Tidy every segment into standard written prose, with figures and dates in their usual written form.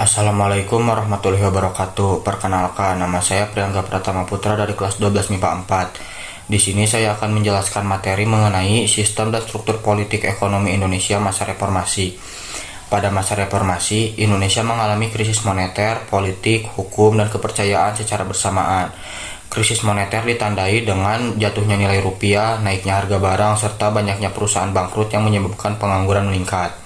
Assalamualaikum warahmatullahi wabarakatuh. Perkenalkan, nama saya Priangga Pratama Putra dari kelas 12 MIPA 4. Di sini saya akan menjelaskan materi mengenai sistem dan struktur politik ekonomi Indonesia masa reformasi. Pada masa reformasi, Indonesia mengalami krisis moneter, politik, hukum, dan kepercayaan secara bersamaan. Krisis moneter ditandai dengan jatuhnya nilai rupiah, naiknya harga barang, serta banyaknya perusahaan bangkrut yang menyebabkan pengangguran meningkat.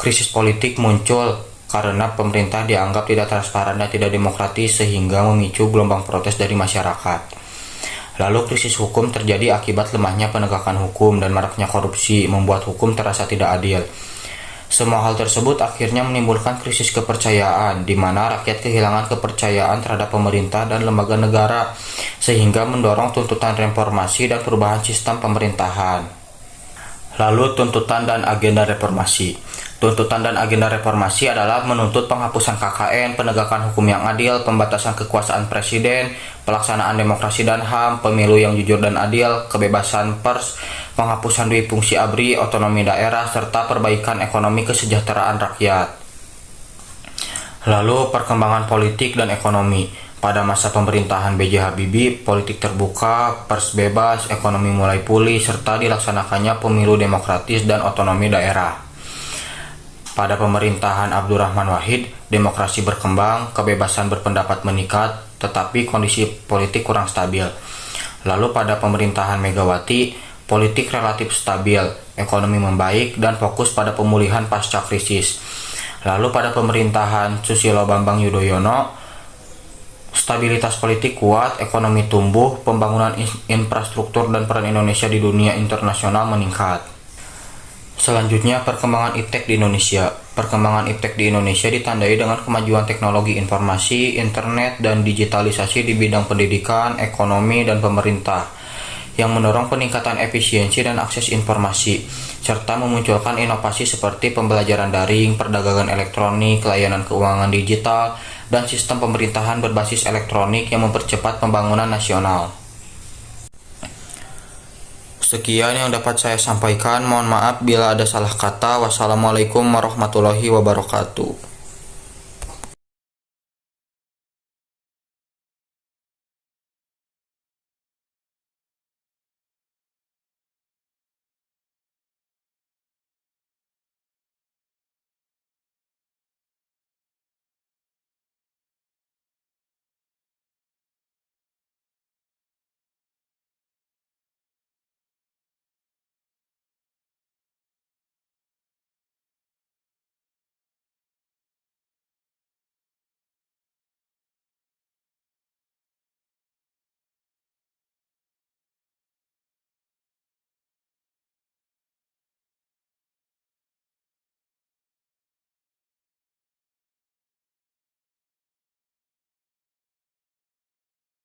Krisis politik muncul karena pemerintah dianggap tidak transparan dan tidak demokratis sehingga memicu gelombang protes dari masyarakat. Lalu krisis hukum terjadi akibat lemahnya penegakan hukum dan maraknya korupsi membuat hukum terasa tidak adil. Semua hal tersebut akhirnya menimbulkan krisis kepercayaan di mana rakyat kehilangan kepercayaan terhadap pemerintah dan lembaga negara sehingga mendorong tuntutan reformasi dan perubahan sistem pemerintahan. Lalu tuntutan dan agenda reformasi. Tuntutan dan agenda reformasi adalah menuntut penghapusan KKN, penegakan hukum yang adil, pembatasan kekuasaan presiden, pelaksanaan demokrasi dan HAM, pemilu yang jujur dan adil, kebebasan pers, penghapusan dui fungsi ABRI, otonomi daerah, serta perbaikan ekonomi kesejahteraan rakyat. Lalu perkembangan politik dan ekonomi. Pada masa pemerintahan B.J. Habibie, politik terbuka, pers bebas, ekonomi mulai pulih, serta dilaksanakannya pemilu demokratis dan otonomi daerah. Pada pemerintahan Abdurrahman Wahid, demokrasi berkembang, kebebasan berpendapat meningkat, tetapi kondisi politik kurang stabil. Lalu pada pemerintahan Megawati, politik relatif stabil, ekonomi membaik, dan fokus pada pemulihan pasca krisis. Lalu pada pemerintahan Susilo Bambang Yudhoyono, stabilitas politik kuat, ekonomi tumbuh, pembangunan infrastruktur dan peran Indonesia di dunia internasional meningkat. Selanjutnya, perkembangan iptek di Indonesia. Perkembangan iptek di Indonesia ditandai dengan kemajuan teknologi informasi, internet, dan digitalisasi di bidang pendidikan, ekonomi, dan pemerintah, yang mendorong peningkatan efisiensi dan akses informasi, serta memunculkan inovasi seperti pembelajaran daring, perdagangan elektronik, layanan keuangan digital, dan sistem pemerintahan berbasis elektronik yang mempercepat pembangunan nasional. Sekian yang dapat saya sampaikan. Mohon maaf bila ada salah kata. Wassalamualaikum warahmatullahi wabarakatuh.